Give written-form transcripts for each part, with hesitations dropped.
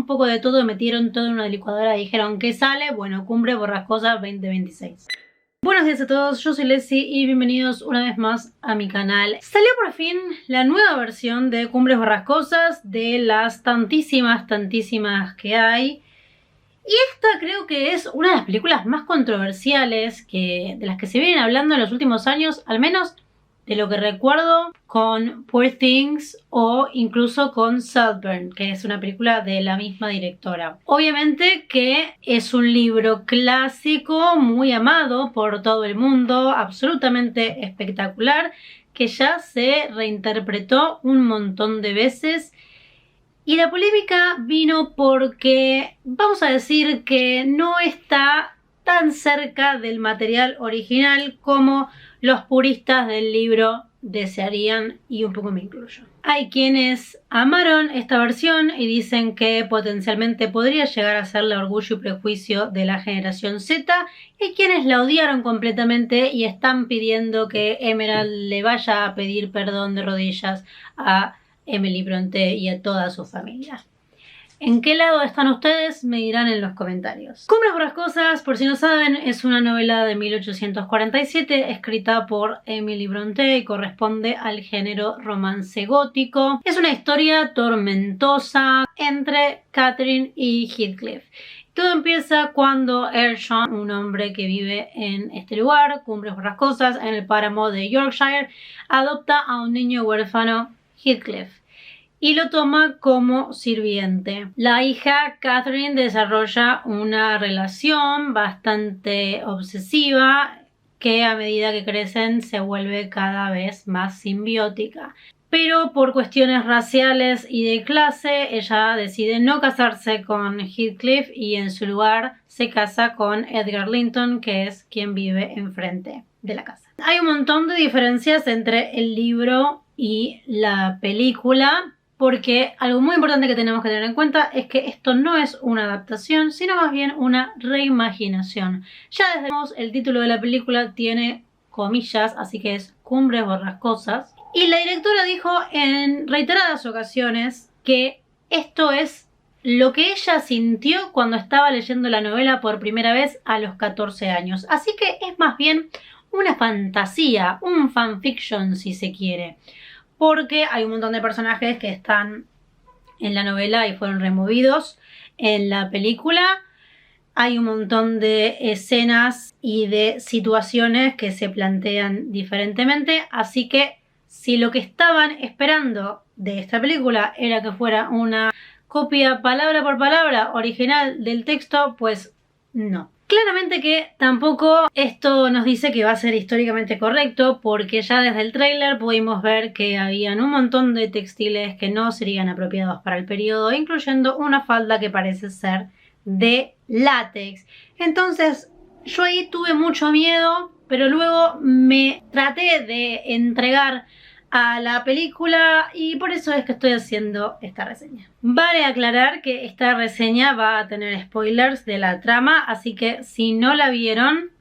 un poco de todo, metieron todo en una licuadora y dijeron ¿qué sale? Bueno, Cumbres Borrascosas 2026. Buenos días a todos, yo soy Leslie y bienvenidos una vez más a mi canal. Salió por fin la nueva versión de Cumbres Borrascosas, de las tantísimas que hay. Y esta creo que es una de las películas más controversiales de las que se vienen hablando en los últimos años, al menos de lo que recuerdo con Poor Things o incluso con Saltburn, que es una película de la misma directora. Obviamente que es un libro clásico muy amado por todo el mundo, absolutamente espectacular, que ya se reinterpretó un montón de veces. Y la polémica vino porque vamos a decir que no está tan cerca del material original como los puristas del libro desearían, y un poco me incluyo. Hay quienes amaron esta versión y dicen que potencialmente podría llegar a ser la Orgullo y Prejuicio de la generación Z, y quienes la odiaron completamente y están pidiendo que Emerald le vaya a pedir perdón de rodillas a Emily Brontë y a toda su familia. ¿En qué lado están ustedes? Me dirán en los comentarios. Cumbres Borrascosas, por si no saben, es una novela de 1847 escrita por Emily Brontë y corresponde al género romance gótico. Es una historia tormentosa entre Catherine y Heathcliff. Todo empieza cuando Earnshaw, un hombre que vive en este lugar, Cumbres Borrascosas, en el páramo de Yorkshire, adopta a un niño huérfano, Heathcliff, y lo toma como sirviente. La hija Catherine desarrolla una relación bastante obsesiva que a medida que crecen se vuelve cada vez más simbiótica. Pero por cuestiones raciales y de clase, ella decide no casarse con Heathcliff y en su lugar se casa con Edgar Linton, que es quien vive enfrente de la casa. Hay un montón de diferencias entre el libro y la película, porque algo muy importante que tenemos que tener en cuenta es que esto no es una adaptación, sino más bien una reimaginación. Ya desde el título de la película tiene comillas, así que es Cumbres Borrascosas. Y la directora dijo en reiteradas ocasiones que esto es lo que ella sintió cuando estaba leyendo la novela por primera vez a los 14 años. Así que es más bien una fantasía, un fanfiction si se quiere. Porque hay un montón de personajes que están en la novela y fueron removidos en la película. Hay un montón de escenas y de situaciones que se plantean diferentemente. Así que si lo que estaban esperando de esta película era que fuera una copia palabra por palabra original del texto, pues no. Claramente que tampoco esto nos dice que va a ser históricamente correcto, porque ya desde el tráiler pudimos ver que habían un montón de textiles que no serían apropiados para el periodo, incluyendo una falda que parece ser de látex. Entonces yo ahí tuve mucho miedo, pero luego me traté de entregar a la película y por eso es que estoy haciendo esta reseña. Vale aclarar que esta reseña va a tener spoilers de la trama, así que si no la vieron,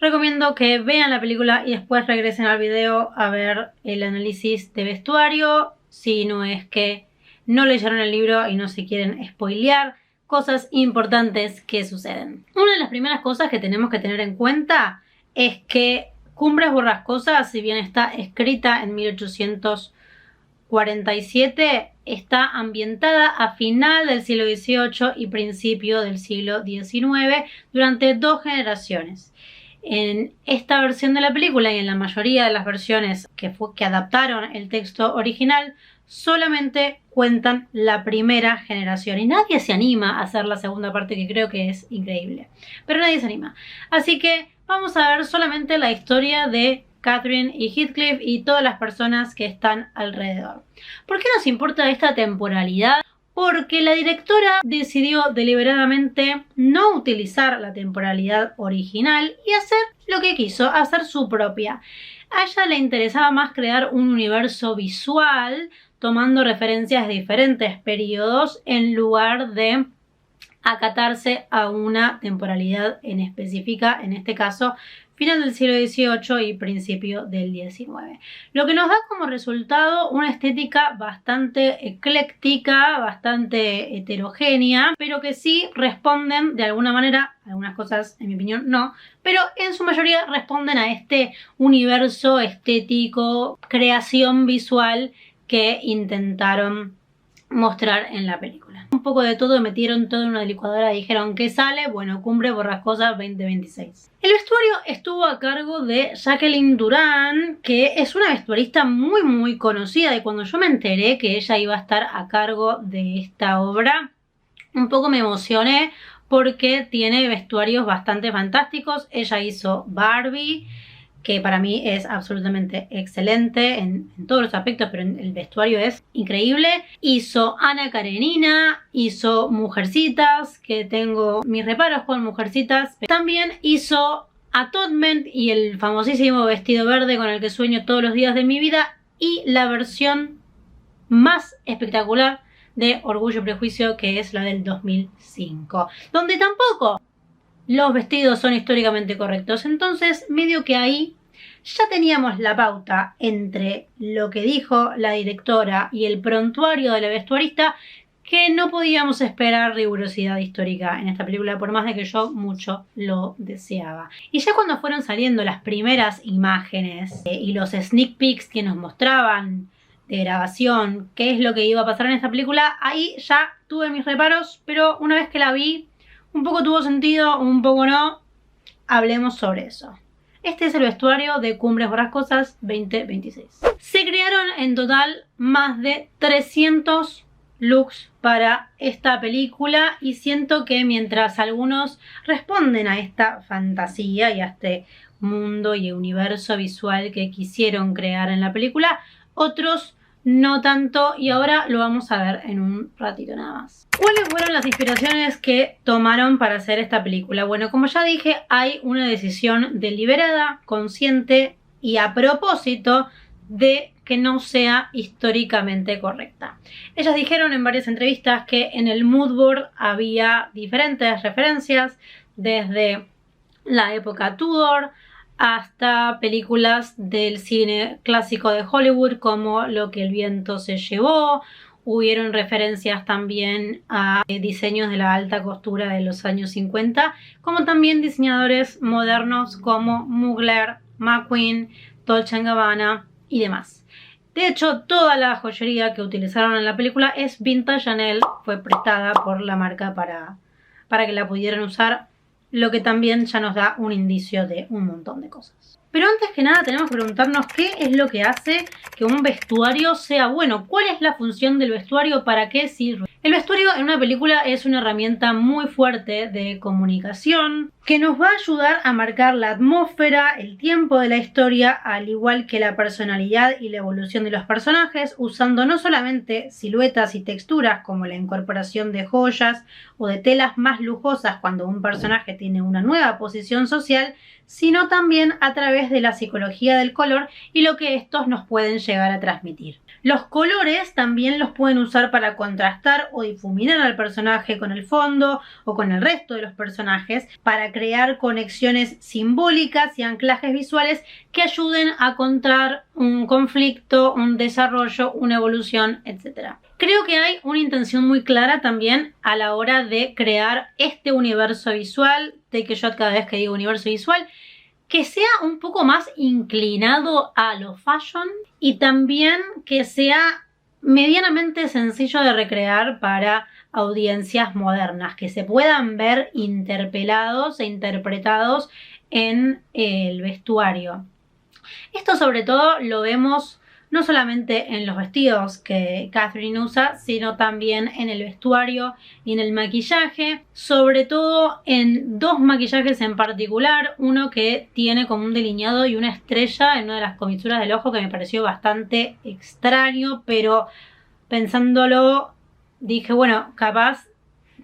recomiendo que vean la película y después regresen al video a ver el análisis de vestuario, si no es que no leyeron el libro y no se quieren spoilear cosas importantes que suceden. Una de las primeras cosas que tenemos que tener en cuenta es que Cumbres Borrascosas, si bien está escrita en 1847, está ambientada a final del siglo XVIII y principio del siglo XIX durante 2 generaciones. En esta versión de la película y en la mayoría de las versiones que adaptaron el texto original, solamente cuentan la primera generación y nadie se anima a hacer la segunda parte, que creo que es increíble, pero nadie se anima. Así que vamos a ver solamente la historia de Catherine y Heathcliff y todas las personas que están alrededor. ¿Por qué nos importa esta temporalidad? Porque la directora decidió deliberadamente no utilizar la temporalidad original y hacer lo que quiso, hacer su propia. A ella le interesaba más crear un universo visual, tomando referencias de diferentes periodos en lugar de acatarse a una temporalidad en específica, en este caso final del siglo XVIII y principio del XIX. Lo que nos da como resultado una estética bastante ecléctica, bastante heterogénea, pero que sí responden de alguna manera, algunas cosas en mi opinión no, pero en su mayoría responden a este universo estético, creación visual que intentaron mostrar en la película. Un poco de todo, metieron todo en una licuadora y dijeron ¿qué sale? Bueno, Cumbre Borrascosas 2026. El vestuario estuvo a cargo de Jacqueline Durán, que es una vestuarista muy conocida, y cuando yo me enteré que ella iba a estar a cargo de esta obra, un poco me emocioné porque tiene vestuarios bastante fantásticos. Ella hizo Barbie, que para mí es absolutamente excelente en todos los aspectos, pero el vestuario es increíble. Hizo Ana Karenina, hizo Mujercitas, que tengo mis reparos con Mujercitas. También hizo Atonement y el famosísimo vestido verde con el que sueño todos los días de mi vida, y la versión más espectacular de Orgullo y Prejuicio, que es la del 2005, donde tampoco los vestidos son históricamente correctos. Entonces, medio que ahí ya teníamos la pauta entre lo que dijo la directora y el prontuario de la vestuarista, que no podíamos esperar rigurosidad histórica en esta película, por más de que yo mucho lo deseaba. Y ya cuando fueron saliendo las primeras imágenes y los sneak peeks que nos mostraban de grabación qué es lo que iba a pasar en esta película, ahí ya tuve mis reparos, pero una vez que la vi, un poco tuvo sentido, un poco no. Hablemos sobre eso. Este es el vestuario de Cumbres Borrascosas 2026. Se crearon en total más de 300 looks para esta película, y siento que mientras algunos responden a esta fantasía y a este mundo y universo visual que quisieron crear en la película, otros no tanto, y ahora lo vamos a ver en un ratito nada más. ¿Cuáles fueron las inspiraciones que tomaron para hacer esta película? Bueno, como ya dije, hay una decisión deliberada, consciente y a propósito de que no sea históricamente correcta. Ellas dijeron en varias entrevistas que en el mood board había diferentes referencias, desde la época Tudor hasta películas del cine clásico de Hollywood como Lo que el viento se llevó. Hubieron referencias también a diseños de la alta costura de los años 50, como también diseñadores modernos como Mugler, McQueen, Dolce & Gabbana y demás. De hecho, toda la joyería que utilizaron en la película es vintage Chanel, fue prestada por la marca para que la pudieran usar, lo que también ya nos da un indicio de un montón de cosas. Pero antes que nada tenemos que preguntarnos qué es lo que hace que un vestuario sea bueno. ¿Cuál es la función del vestuario? ¿Para qué sirve? El vestuario en una película es una herramienta muy fuerte de comunicación que nos va a ayudar a marcar la atmósfera, el tiempo de la historia, al igual que la personalidad y la evolución de los personajes, usando no solamente siluetas y texturas como la incorporación de joyas o de telas más lujosas cuando un personaje tiene una nueva posición social, sino también a través de la psicología del color y lo que estos nos pueden llegar a transmitir. Los colores también los pueden usar para contrastar o difuminar al personaje con el fondo o con el resto de los personajes, para crear conexiones simbólicas y anclajes visuales que ayuden a contar un conflicto, un desarrollo, una evolución, etc. Creo que hay una intención muy clara también a la hora de crear este universo visual, de que yo cada vez que digo universo visual, que sea un poco más inclinado a lo fashion y también que sea medianamente sencillo de recrear para audiencias modernas, que se puedan ver interpelados e interpretados en el vestuario. Esto sobre todo lo vemos no solamente en los vestidos que Catherine usa, sino también en el vestuario y en el maquillaje, sobre todo en dos maquillajes en particular, uno que tiene como un delineado y una estrella en una de las comisuras del ojo que me pareció bastante extraño, pero pensándolo dije, bueno, capaz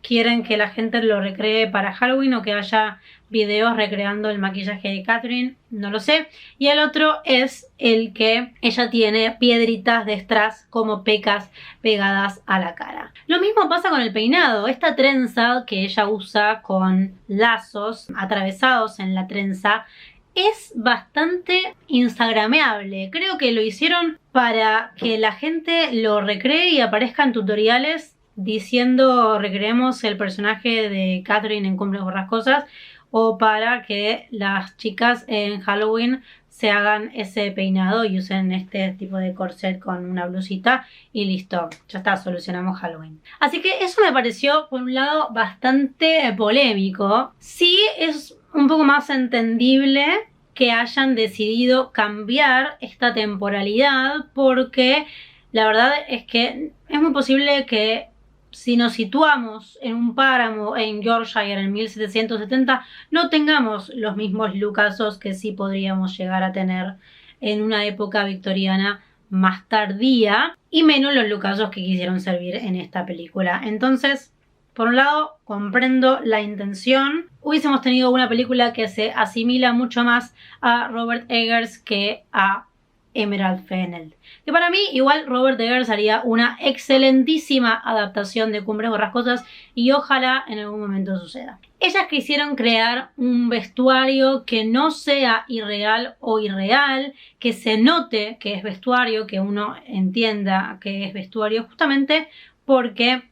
quieren que la gente lo recree para Halloween o que haya videos recreando el maquillaje de Catherine, no lo sé. Y el otro es el que ella tiene piedritas de strass como pecas pegadas a la cara. Lo mismo pasa con el peinado. Esta trenza que ella usa con lazos atravesados en la trenza es bastante instagrameable. Creo que lo hicieron para que la gente lo recree y aparezca en tutoriales diciendo recreemos el personaje de Catherine en Cumbres Borrascosas, o para que las chicas en Halloween se hagan ese peinado y usen este tipo de corset con una blusita y listo, ya está, solucionamos Halloween. Así que eso me pareció, por un lado, bastante polémico. Sí, es un poco más entendible que hayan decidido cambiar esta temporalidad, porque la verdad es que es muy posible que si nos situamos en un páramo en Yorkshire en 1770, no tengamos los mismos lookazos que sí podríamos llegar a tener en una época victoriana más tardía, y menos los lookazos que quisieron servir en esta película. Entonces, por un lado, comprendo la intención. Hubiésemos tenido una película que se asimila mucho más a Robert Eggers que a Emerald Fennell. Que para mí, igual, Robert Eggers haría una excelentísima adaptación de Cumbres Borrascosas y ojalá en algún momento suceda. Ellas quisieron crear un vestuario que no sea irreal o irreal, que se note que es vestuario, que uno entienda que es vestuario, justamente porque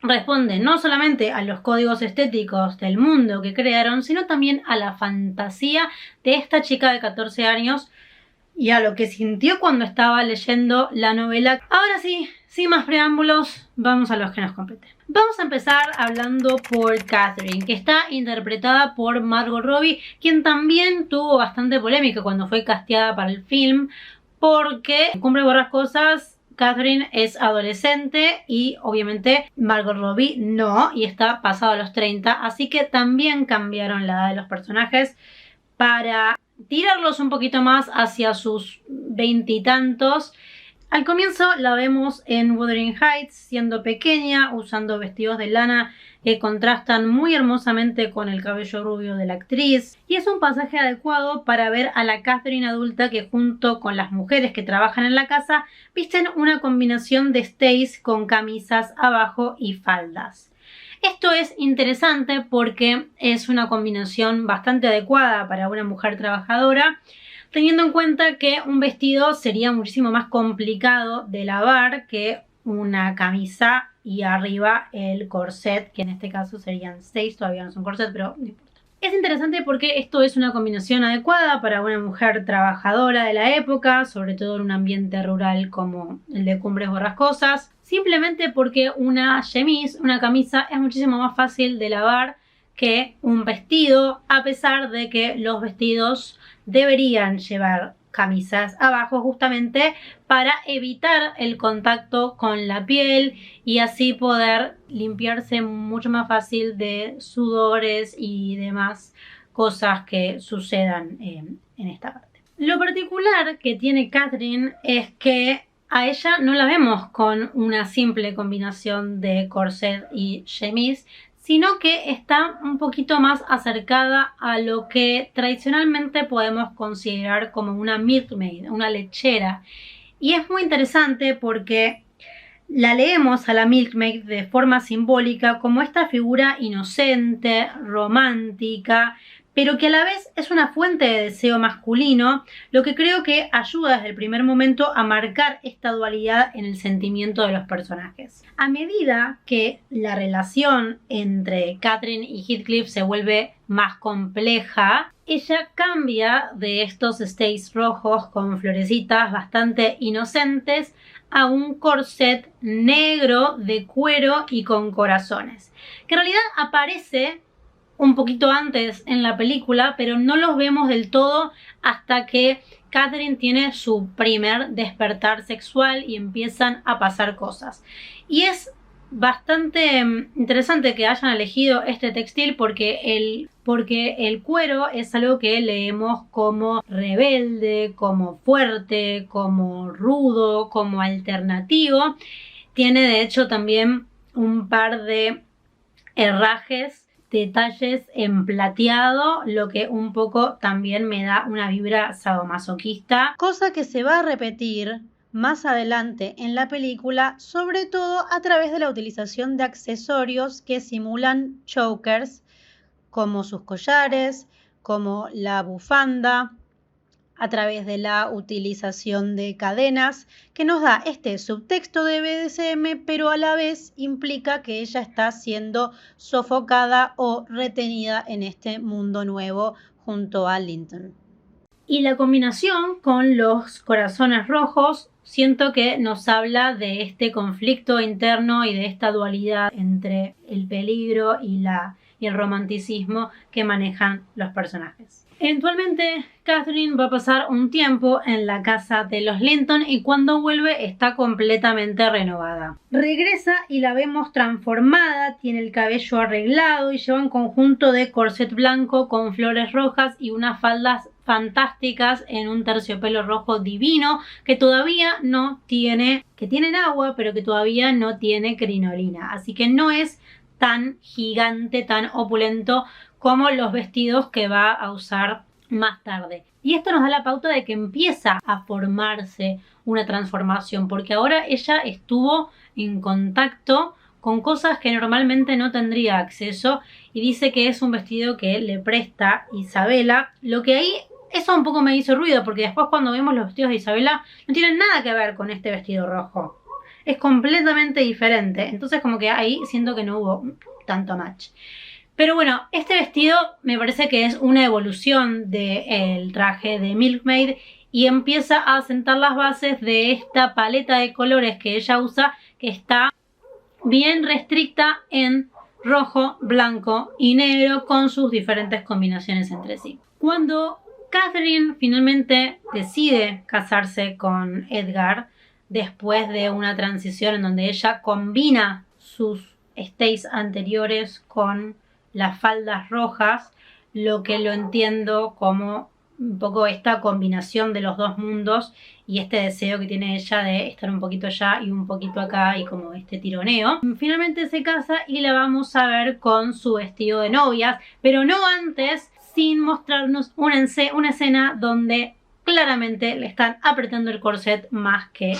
responde no solamente a los códigos estéticos del mundo que crearon, sino también a la fantasía de esta chica de 14 años y a lo que sintió cuando estaba leyendo la novela. Ahora sí, sin más preámbulos, vamos a los que nos competen. Vamos a empezar hablando por Catherine, que está interpretada por Margot Robbie, quien también tuvo bastante polémica cuando fue casteada para el film, porque en Cumbres Borrascosas Catherine es adolescente y obviamente Margot Robbie no, y está pasado a los 30, así que también cambiaron la edad de los personajes para tirarlos un poquito más hacia sus veintitantos. Al comienzo la vemos en Wuthering Heights siendo pequeña, usando vestidos de lana que contrastan muy hermosamente con el cabello rubio de la actriz, y es un pasaje adecuado para ver a la Catherine adulta que, junto con las mujeres que trabajan en la casa, visten una combinación de stays con camisas abajo y faldas. Esto es interesante porque es una combinación bastante adecuada para una mujer trabajadora, teniendo en cuenta que un vestido sería muchísimo más complicado de lavar que una camisa y arriba el corset, que en este caso serían 6, todavía no son corset, pero no importa. Es interesante porque esto es una combinación adecuada para una mujer trabajadora de la época, sobre todo en un ambiente rural como el de Cumbres Borrascosas, simplemente porque una chemise, una camisa, es muchísimo más fácil de lavar que un vestido, a pesar de que los vestidos deberían llevar camisas abajo justamente para evitar el contacto con la piel y así poder limpiarse mucho más fácil de sudores y demás cosas que sucedan en esta parte. Lo particular que tiene Catherine es que a ella no la vemos con una simple combinación de corset y chemise, sino que está un poquito más acercada a lo que tradicionalmente podemos considerar como una milkmaid, una lechera. Y es muy interesante porque la leemos a la milkmaid de forma simbólica como esta figura inocente, romántica, pero que a la vez es una fuente de deseo masculino, lo que creo que ayuda desde el primer momento a marcar esta dualidad en el sentimiento de los personajes. A medida que la relación entre Catherine y Heathcliff se vuelve más compleja, ella cambia de estos stays rojos con florecitas bastante inocentes a un corset negro de cuero y con corazones, que en realidad aparece un poquito antes en la película, pero no los vemos del todo hasta que Catherine tiene su primer despertar sexual y empiezan a pasar cosas. Y es bastante interesante que hayan elegido este textil porque el cuero es algo que leemos como rebelde, como fuerte, como rudo, como alternativo. Tiene de hecho también un par de herrajes, detalles en plateado, lo que un poco también me da una vibra sadomasoquista, cosa que se va a repetir más adelante en la película, sobre todo a través de la utilización de accesorios que simulan chokers, como sus collares, como la bufanda, a través de la utilización de cadenas, que nos da este subtexto de BDSM, pero a la vez implica que ella está siendo sofocada o retenida en este mundo nuevo junto a Linton. Y la combinación con los corazones rojos siento que nos habla de este conflicto interno y de esta dualidad entre el peligro y el romanticismo que manejan los personajes. Eventualmente, Catherine va a pasar un tiempo en la casa de los Linton y cuando vuelve está completamente renovada. Regresa y la vemos transformada, tiene el cabello arreglado y lleva un conjunto de corset blanco con flores rojas y unas faldas fantásticas en un terciopelo rojo divino que todavía no tiene, que tienen agua, pero que todavía no tiene crinolina. Así que no es tan gigante, tan opulento como los vestidos que va a usar más tarde. Y esto nos da la pauta de que empieza a formarse una transformación, porque ahora ella estuvo en contacto con cosas que normalmente no tendría acceso y dice que es un vestido que le presta Isabela, lo que ahí eso un poco me hizo ruido, porque después cuando vemos los vestidos de Isabela no tienen nada que ver con este vestido rojo. Es completamente diferente, entonces como que ahí siento que no hubo tanto match. Pero bueno, este vestido me parece que es una evolución del traje de Milkmaid y empieza a sentar las bases de esta paleta de colores que ella usa, que está bien restricta en rojo, blanco y negro con sus diferentes combinaciones entre sí. Cuando Catherine finalmente decide casarse con Edgar, después de una transición en donde ella combina sus stays anteriores con las faldas rojas, lo que lo entiendo como un poco esta combinación de los dos mundos y este deseo que tiene ella de estar un poquito allá y un poquito acá y como este tironeo. Finalmente se casa y la vamos a ver con su vestido de novias, pero no antes sin mostrarnos una escena donde claramente le están apretando el corset más que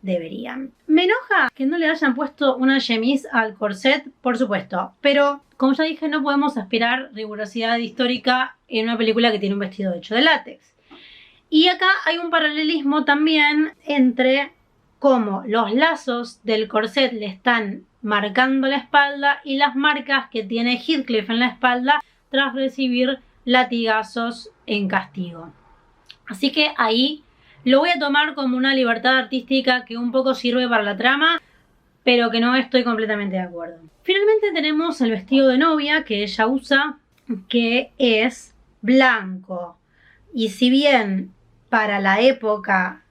deberían. Me enoja que no le hayan puesto una chemise al corset, por supuesto, pero como ya dije, no podemos aspirar rigurosidad histórica en una película que tiene un vestido hecho de látex. Y acá hay un paralelismo también entre cómo los lazos del corset le están marcando la espalda y las marcas que tiene Heathcliff en la espalda tras recibir latigazos en castigo. Así que ahí lo voy a tomar como una libertad artística que un poco sirve para la trama, pero que no estoy completamente de acuerdo. Finalmente tenemos el vestido de novia que ella usa, que es blanco. Y si bien para la época,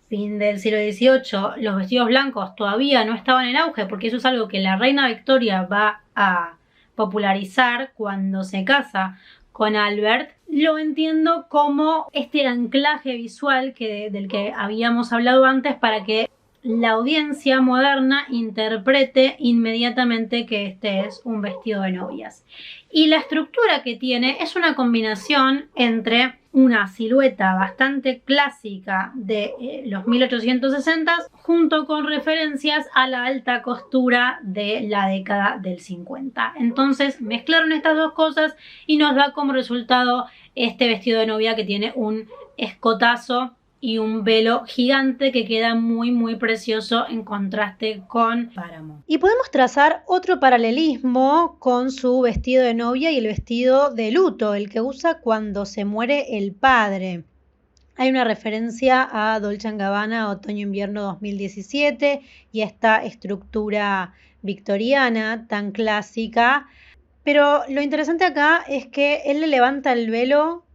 fin del siglo XVIII, los vestidos blancos todavía no estaban en auge, porque eso es algo que la reina Victoria va a popularizar cuando se casa con Albert, lo entiendo como este anclaje visual del que habíamos hablado antes para que la audiencia moderna interprete inmediatamente que este es un vestido de novias. Y la estructura que tiene es una combinación entre una silueta bastante clásica de los 1860 junto con referencias a la alta costura de la década del 50. Entonces mezclaron estas dos cosas y nos da como resultado este vestido de novia que tiene un escotazo y un velo gigante que queda muy muy precioso en contraste con Paramount. Y podemos trazar otro paralelismo con su vestido de novia y el vestido de luto, el que usa cuando se muere el padre. Hay una referencia a Dolce & Gabbana Otoño-Invierno 2017 y a esta estructura victoriana tan clásica. Pero lo interesante acá es que él le levanta el velo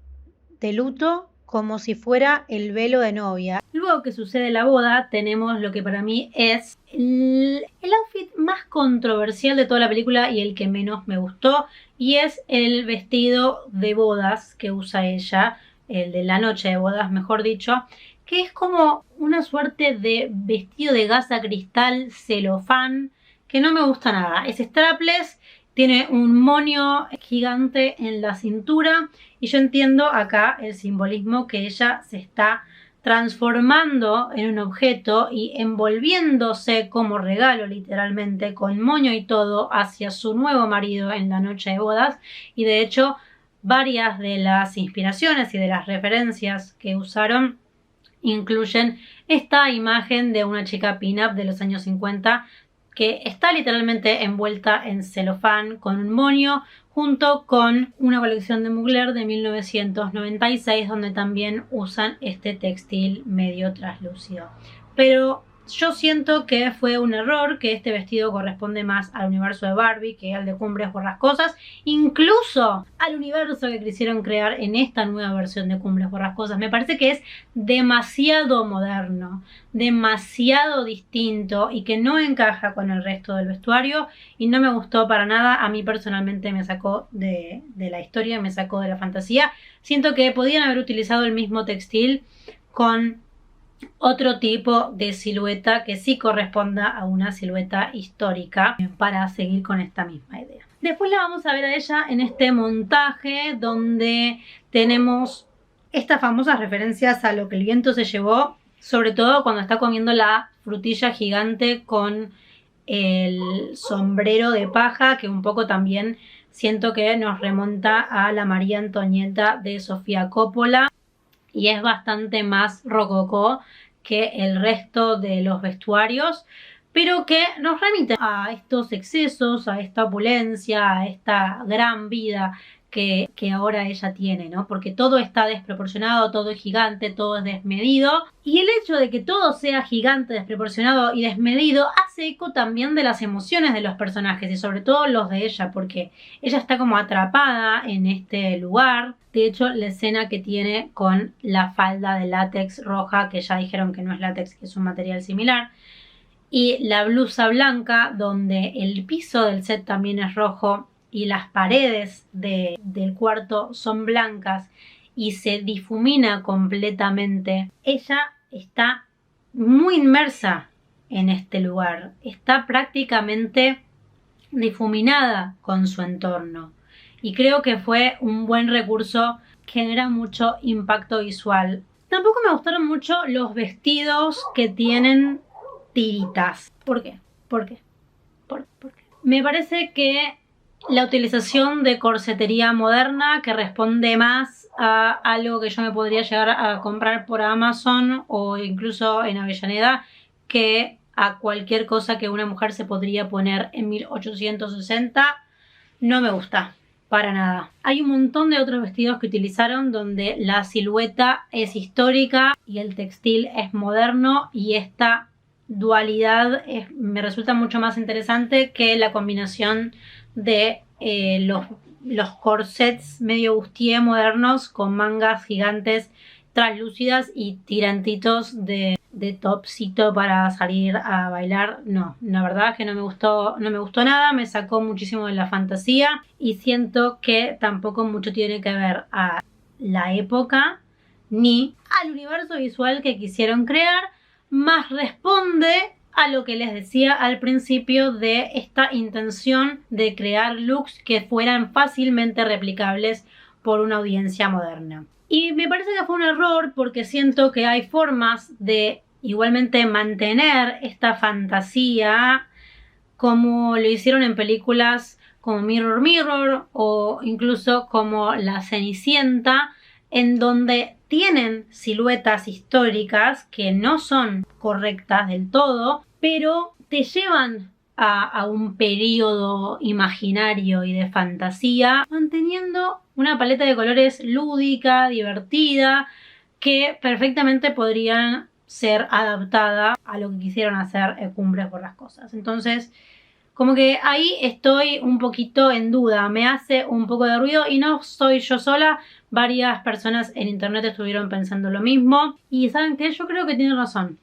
de luto como si fuera el velo de novia. Luego que sucede la boda, tenemos lo que para mí es el outfit más controversial de toda la película y el que menos me gustó, y es el vestido de bodas que usa ella, el de la noche de bodas, mejor dicho, que es como una suerte de vestido de gasa cristal celofán que no me gusta nada. Es strapless, tiene un moño gigante en la cintura y yo entiendo acá el simbolismo que ella se está transformando en un objeto y envolviéndose como regalo literalmente con moño y todo hacia su nuevo marido en la noche de bodas, y de hecho varias de las inspiraciones y de las referencias que usaron incluyen esta imagen de una chica pin-up de los años 50 que está literalmente envuelta en celofán con un moño, junto con una colección de Mugler de 1996 donde también usan este textil medio traslúcido. Pero yo siento que fue un error, que este vestido corresponde más al universo de Barbie que al de Cumbres Borrascosas, incluso al universo que quisieron crear en esta nueva versión de Cumbres Borrascosas. Me parece que es demasiado moderno, demasiado distinto y que no encaja con el resto del vestuario y no me gustó para nada. A mí personalmente me sacó de la historia, me sacó de la fantasía. Siento que podían haber utilizado el mismo textil con otro tipo de silueta que sí corresponda a una silueta histórica para seguir con esta misma idea. Después la vamos a ver a ella en este montaje donde tenemos estas famosas referencias a lo que el viento se llevó, sobre todo cuando está comiendo la frutilla gigante con el sombrero de paja, que un poco también siento que nos remonta a la María Antonieta de Sofía Coppola y es bastante más rococó que el resto de los vestuarios, pero que nos remite a estos excesos, a esta opulencia, a esta gran vida que ahora ella tiene, ¿no? Porque todo está desproporcionado, todo es gigante, todo es desmedido. Y el hecho de que todo sea gigante, desproporcionado y desmedido hace eco también de las emociones de los personajes y sobre todo los de ella, porque ella está como atrapada en este lugar. De hecho, la escena que tiene con la falda de látex roja, que ya dijeron que no es látex, que es un material similar, y la blusa blanca, donde el piso del set también es rojo y las paredes del cuarto son blancas y se difumina completamente. Ella está muy inmersa en este lugar, está prácticamente difuminada con su entorno y creo que fue un buen recurso, genera mucho impacto visual. Tampoco me gustaron mucho los vestidos que tienen tiritas. ¿Por qué? ¿Por qué? ¿Por qué? Me parece que la utilización de corsetería moderna que responde más a algo que yo me podría llegar a comprar por Amazon o incluso en Avellaneda que a cualquier cosa que una mujer se podría poner en 1860, no me gusta para nada. Hay un montón de otros vestidos que utilizaron donde la silueta es histórica y el textil es moderno y esta dualidad me resulta mucho más interesante que la combinación de los corsets medio bustier modernos con mangas gigantes translúcidas y tirantitos de topsito para salir a bailar. No, la verdad es que no me gustó nada, me sacó muchísimo de la fantasía y siento que tampoco mucho tiene que ver a la época ni al universo visual que quisieron crear, más responde a lo que les decía al principio de esta intención de crear looks que fueran fácilmente replicables por una audiencia moderna. Y me parece que fue un error porque siento que hay formas de igualmente mantener esta fantasía como lo hicieron en películas como Mirror Mirror o incluso como La Cenicienta, en donde tienen siluetas históricas que no son correctas del todo, pero te llevan a un periodo imaginario y de fantasía, manteniendo una paleta de colores lúdica, divertida, que perfectamente podrían ser adaptada a lo que quisieron hacer en Cumbres Borrascosas. Entonces, como que ahí estoy un poquito en duda, me hace un poco de ruido y no soy yo sola, varias personas en internet estuvieron pensando lo mismo y ¿saben qué? Yo creo que tienen razón.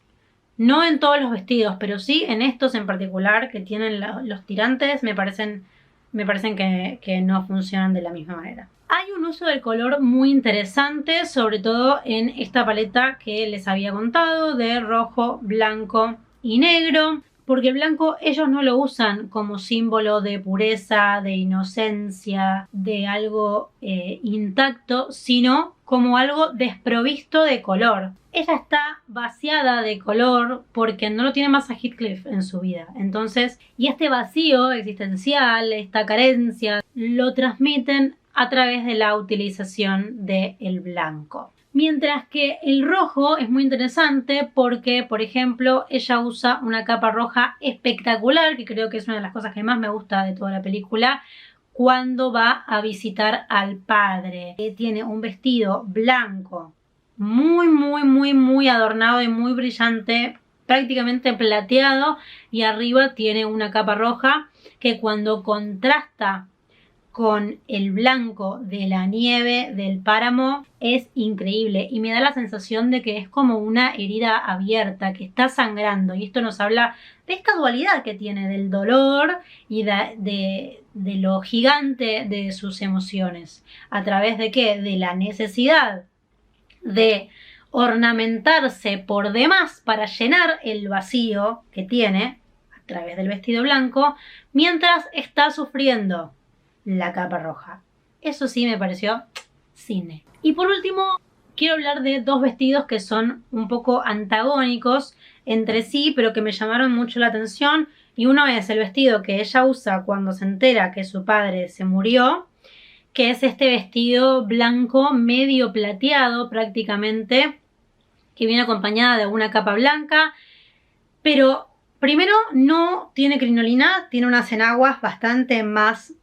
No en todos los vestidos, pero sí en estos en particular que tienen los tirantes, me parecen que no funcionan de la misma manera. Hay un uso del color muy interesante, sobre todo en esta paleta que les había contado de rojo, blanco y negro. Porque el blanco ellos no lo usan como símbolo de pureza, de inocencia, de algo intacto, sino como algo desprovisto de color. Ella está vaciada de color porque no lo tiene más a Heathcliff en su vida. Entonces, y este vacío existencial, esta carencia, lo transmiten a través de la utilización del blanco. Mientras que el rojo es muy interesante porque, por ejemplo, ella usa una capa roja espectacular, que creo que es una de las cosas que más me gusta de toda la película, cuando va a visitar al padre. Tiene un vestido blanco muy adornado y muy brillante, prácticamente plateado, y arriba tiene una capa roja que cuando contrasta con el blanco de la nieve del páramo es increíble y me da la sensación de que es como una herida abierta que está sangrando, y esto nos habla de esta dualidad que tiene del dolor y de lo gigante de sus emociones. ¿A través de qué? De la necesidad de ornamentarse por demás para llenar el vacío que tiene a través del vestido blanco, mientras está sufriendo la capa roja. Eso sí me pareció cine. Y por último, quiero hablar de dos vestidos que son un poco antagónicos entre sí, pero que me llamaron mucho la atención. Y uno es el vestido que ella usa cuando se entera que su padre se murió, que es este vestido blanco medio plateado prácticamente, que viene acompañada de una capa blanca, pero primero no tiene crinolina, tiene unas enaguas bastante más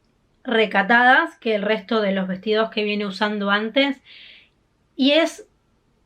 recatadas que el resto de los vestidos que viene usando antes, y es,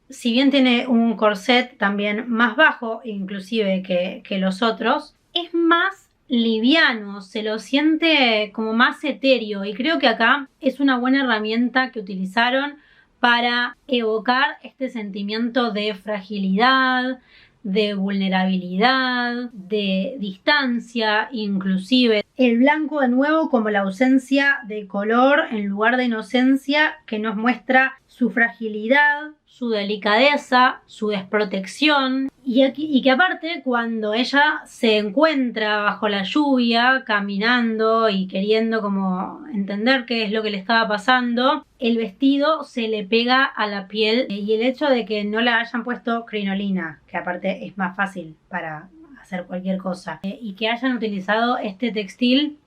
si bien tiene un corset también más bajo inclusive que los otros, es más liviano, se lo siente como más etéreo, y creo que acá es una buena herramienta que utilizaron para evocar este sentimiento de fragilidad, de vulnerabilidad, de distancia, inclusive. El blanco de nuevo como la ausencia de color en lugar de inocencia, que nos muestra su fragilidad, su delicadeza, su desprotección, y que aparte cuando ella se encuentra bajo la lluvia caminando y queriendo como entender qué es lo que le estaba pasando, el vestido se le pega a la piel, y el hecho de que no le hayan puesto crinolina, que aparte es más fácil para hacer cualquier cosa, y que hayan utilizado este textil,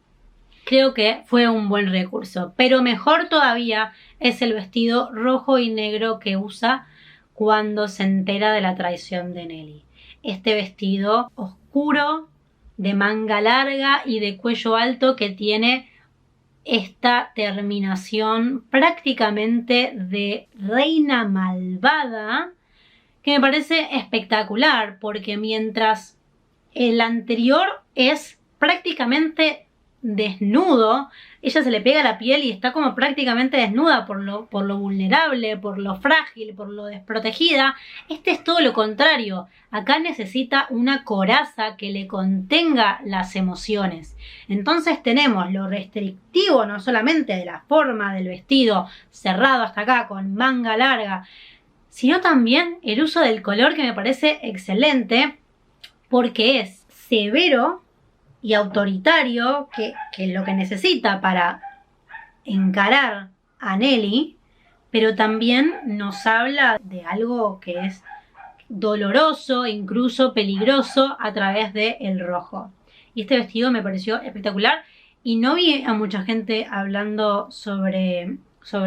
creo que fue un buen recurso. Pero mejor todavía es el vestido rojo y negro que usa cuando se entera de la traición de Nelly. Este vestido oscuro, de manga larga y de cuello alto, que tiene esta terminación prácticamente de reina malvada, que me parece espectacular, porque mientras el anterior es prácticamente desnudo, ella se le pega la piel y está como prácticamente desnuda por lo vulnerable, por lo frágil, por lo desprotegida. Este es todo lo contrario. Acá necesita una coraza que le contenga las emociones. Entonces tenemos lo restrictivo no solamente de la forma del vestido cerrado hasta acá con manga larga, sino también el uso del color, que me parece excelente porque es severo y autoritario, que lo que necesita para encarar a Nelly, pero también nos habla de algo que es doloroso, incluso peligroso, a través del rojo. Y este vestido me pareció espectacular y no vi a mucha gente hablando sobre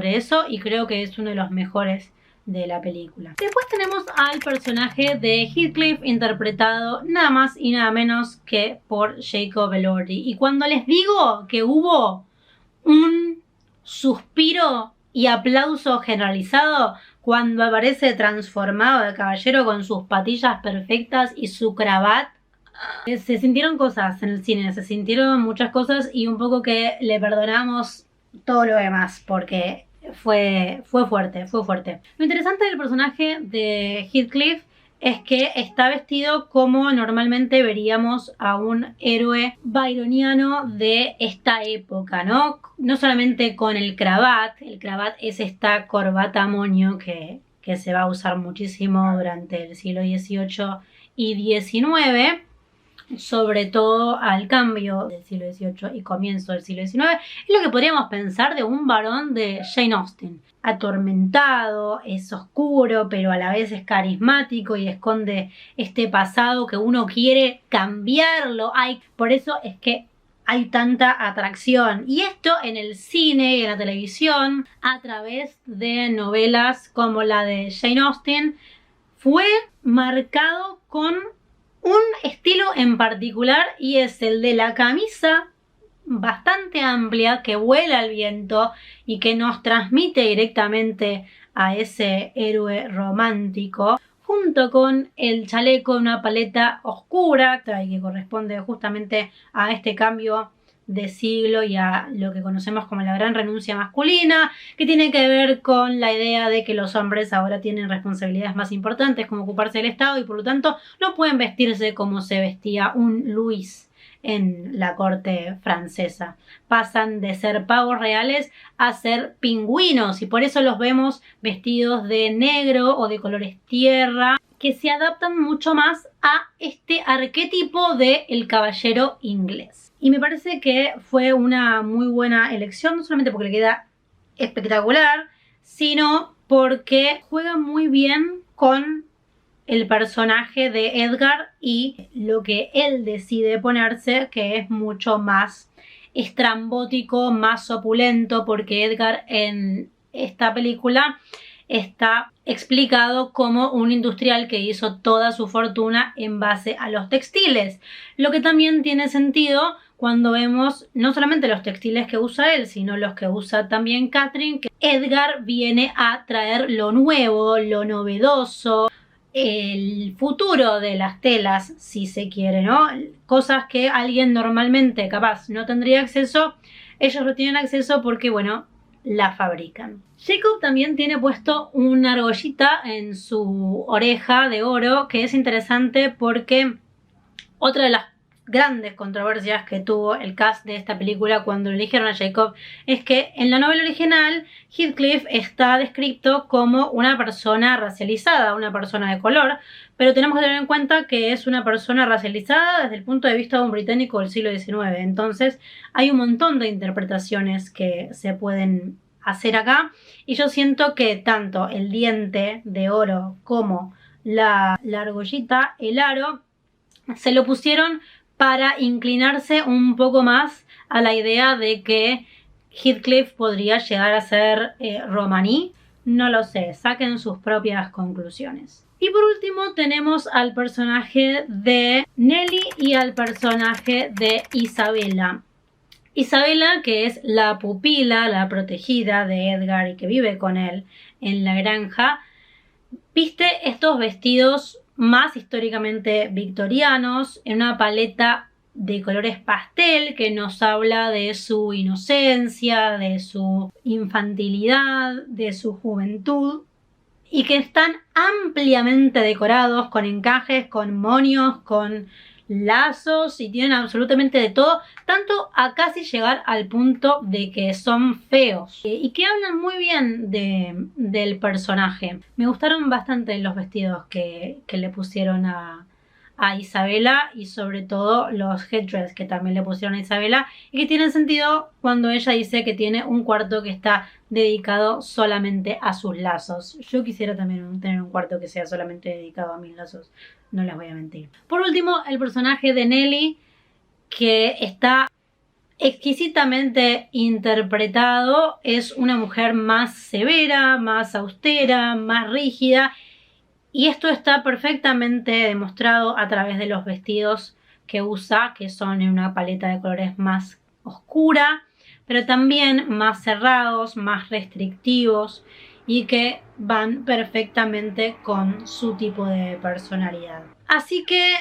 eso, y creo que es uno de los mejores de la película. Después tenemos al personaje de Heathcliff, interpretado nada más y nada menos que por Jacob Elordi. Y cuando les digo que hubo un suspiro y aplauso generalizado cuando aparece transformado de caballero con sus patillas perfectas y su cravat, se sintieron cosas en el cine, se sintieron muchas cosas, y un poco que le perdonamos todo lo demás porque fue fuerte, fue fuerte. Lo interesante del personaje de Heathcliff es que está vestido como normalmente veríamos a un héroe byroniano de esta época, ¿no? No solamente con el cravat es esta corbata moño que se va a usar muchísimo durante el siglo XVIII y XIX, sobre todo al cambio del siglo XVIII y comienzo del siglo XIX, es lo que podríamos pensar de un varón de Jane Austen. Atormentado, es oscuro, pero a la vez es carismático y esconde este pasado que uno quiere cambiarlo. Por eso es que hay tanta atracción. Y esto en el cine y en la televisión, a través de novelas como la de Jane Austen, fue marcado con un estilo en particular, y es el de la camisa bastante amplia que vuela al viento y que nos transmite directamente a ese héroe romántico, junto con el chaleco de una paleta oscura que corresponde justamente a este cambio de siglo y a lo que conocemos como la gran renuncia masculina, que tiene que ver con la idea de que los hombres ahora tienen responsabilidades más importantes como ocuparse del Estado y por lo tanto no pueden vestirse como se vestía un Luis en la corte francesa. Pasan de ser pavos reales a ser pingüinos y por eso los vemos vestidos de negro o de colores tierra, que se adaptan mucho más a este arquetipo del caballero inglés. Y me parece que fue una muy buena elección, no solamente porque le queda espectacular, sino porque juega muy bien con el personaje de Edgar y lo que él decide ponerse, que es mucho más estrambótico, más opulento, porque Edgar en esta película está explicado como un industrial que hizo toda su fortuna en base a los textiles, lo que también tiene sentido cuando vemos no solamente los textiles que usa él, sino los que usa también Catherine, que Edgar viene a traer lo nuevo, lo novedoso, el futuro de las telas, si se quiere, ¿no? Cosas que alguien normalmente capaz no tendría acceso, ellos lo tienen acceso porque, bueno, la fabrican. Jacob también tiene puesto una argollita en su oreja de oro, que es interesante porque otra de las grandes controversias que tuvo el cast de esta película cuando eligieron a Jacob es que en la novela original Heathcliff está descrito como una persona racializada, una persona de color, pero tenemos que tener en cuenta que es una persona racializada desde el punto de vista de un británico del siglo XIX. Entonces hay un montón de interpretaciones que se pueden hacer acá y yo siento que tanto el diente de oro como la argollita, el aro, se lo pusieron para inclinarse un poco más a la idea de que Heathcliff podría llegar a ser romaní. No lo sé, saquen sus propias conclusiones. Y por último tenemos al personaje de Nelly y al personaje de Isabella. Isabella, que es la pupila, la protegida de Edgar y que vive con él en la granja, viste estos vestidos más históricamente victorianos, en una paleta de colores pastel que nos habla de su inocencia, de su infantilidad, de su juventud, y que están ampliamente decorados con encajes, con monios, con lazos y tienen absolutamente de todo, tanto a casi llegar al punto de que son feos y que hablan muy bien del personaje. Me gustaron bastante los vestidos que le pusieron a Isabella y sobre todo los headdress que también le pusieron a Isabella y que tienen sentido cuando ella dice que tiene un cuarto que está dedicado solamente a sus lazos. Yo quisiera también tener un cuarto que sea solamente dedicado a mis lazos, no les voy a mentir. Por último, el personaje de Nelly, que está exquisitamente interpretado, es una mujer más severa, más austera, más rígida. Y esto está perfectamente demostrado a través de los vestidos que usa, que son en una paleta de colores más oscura, pero también más cerrados, más restrictivos y que van perfectamente con su tipo de personalidad. Así que,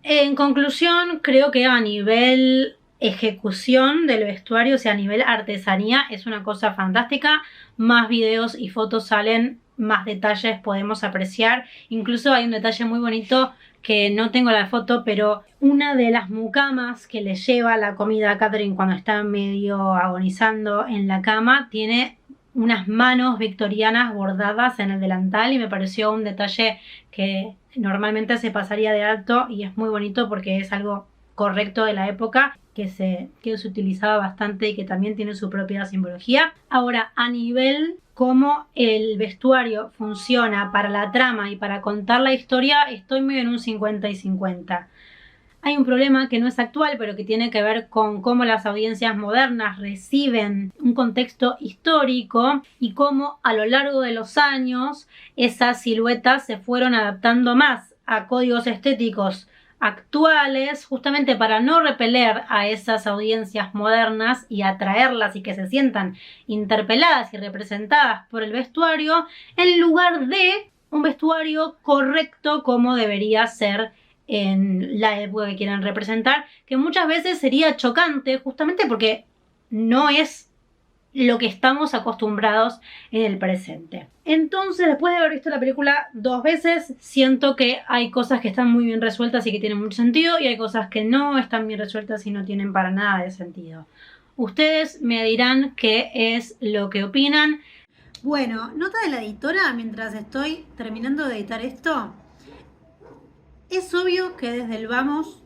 en conclusión, creo que a nivel ejecución del vestuario, o sea, a nivel artesanía, es una cosa fantástica. Más videos y fotos salen, más detalles podemos apreciar. Incluso hay un detalle muy bonito que no tengo la foto, pero una de las mucamas que le lleva la comida a Catherine cuando está medio agonizando en la cama tiene unas manos victorianas bordadas en el delantal y me pareció un detalle que normalmente se pasaría de alto y es muy bonito porque es algo correcto de la época que se utilizaba bastante y que también tiene su propia simbología. Ahora, a nivel cómo el vestuario funciona para la trama y para contar la historia, estoy muy en un 50 y 50. hay un problema que no es actual, pero que tiene que ver con cómo las audiencias modernas reciben un contexto histórico y cómo a lo largo de los años esas siluetas se fueron adaptando más a códigos estéticos actuales, justamente para no repeler a esas audiencias modernas y atraerlas y que se sientan interpeladas y representadas por el vestuario, en lugar de un vestuario correcto como debería ser en la época que quieran representar, que muchas veces sería chocante justamente porque no es lo que estamos acostumbrados en el presente. Entonces, después de haber visto la película 2 veces, siento que hay cosas que están muy bien resueltas y que tienen mucho sentido, y hay cosas que no están bien resueltas y no tienen para nada de sentido. Ustedes me dirán qué es lo que opinan. Bueno, nota de la editora mientras estoy terminando de editar esto. Es obvio que desde el vamos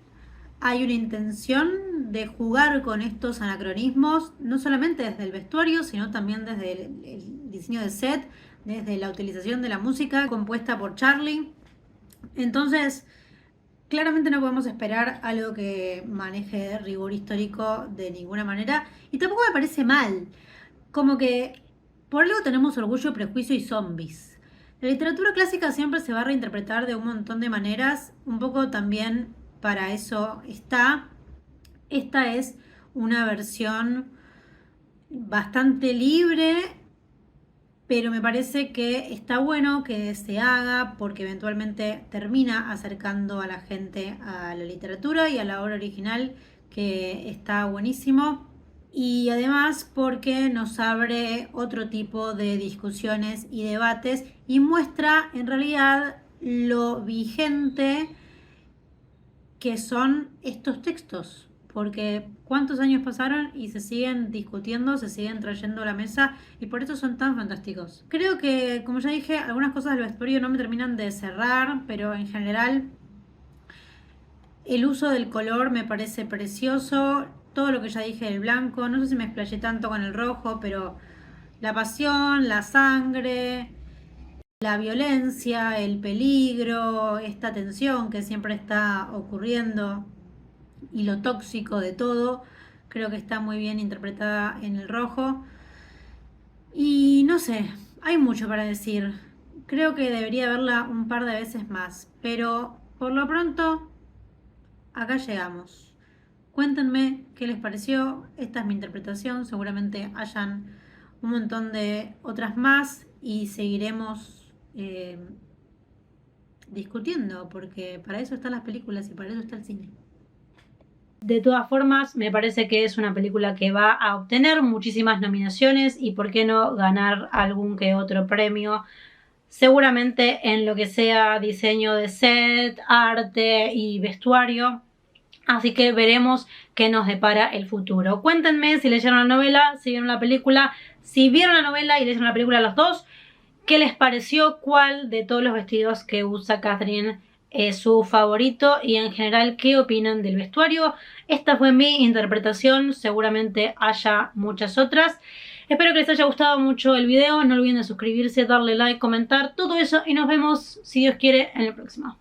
hay una intención de jugar con estos anacronismos, no solamente desde el vestuario, sino también desde el diseño de set, desde la utilización de la música compuesta por Charlie. Entonces, claramente no podemos esperar algo que maneje rigor histórico de ninguna manera, y tampoco me parece mal. Como que por algo tenemos Orgullo, Prejuicio y Zombies. La literatura clásica siempre se va a reinterpretar de un montón de maneras, un poco también para eso está. Esta es una versión bastante libre, pero me parece que está bueno que se haga porque eventualmente termina acercando a la gente a la literatura y a la obra original, que está buenísimo. Y además porque nos abre otro tipo de discusiones y debates y muestra en realidad lo vigente que son estos textos, porque cuántos años pasaron y se siguen discutiendo, se siguen trayendo a la mesa, y por eso son tan fantásticos. Creo que, como ya dije, algunas cosas del vestuario no me terminan de cerrar, pero en general el uso del color me parece precioso. Todo lo que ya dije del blanco, no sé si me explayé tanto con el rojo, pero la pasión, la sangre, la violencia, el peligro, esta tensión que siempre está ocurriendo y lo tóxico de todo, creo que está muy bien interpretada en el rojo. Y no sé, hay mucho para decir. Creo que debería verla un par de veces más, pero por lo pronto, acá llegamos. Cuéntenme qué les pareció. Esta es mi interpretación. Seguramente hayan un montón de otras más y seguiremos discutiendo, porque para eso están las películas y para eso está el cine. De todas formas, me parece que es una película que va a obtener muchísimas nominaciones y por qué no ganar algún que otro premio, seguramente en lo que sea diseño de set, arte y vestuario. Así que veremos qué nos depara el futuro. Cuéntenme si leyeron la novela, si vieron la película. Si vieron la novela y leyeron la película los dos, ¿qué les pareció? ¿Cuál de todos los vestidos que usa Catherine es su favorito? Y en general, ¿qué opinan del vestuario? Esta fue mi interpretación. Seguramente haya muchas otras. Espero que les haya gustado mucho el video. No olviden de suscribirse, darle like, comentar, todo eso. Y nos vemos, si Dios quiere, en el próximo.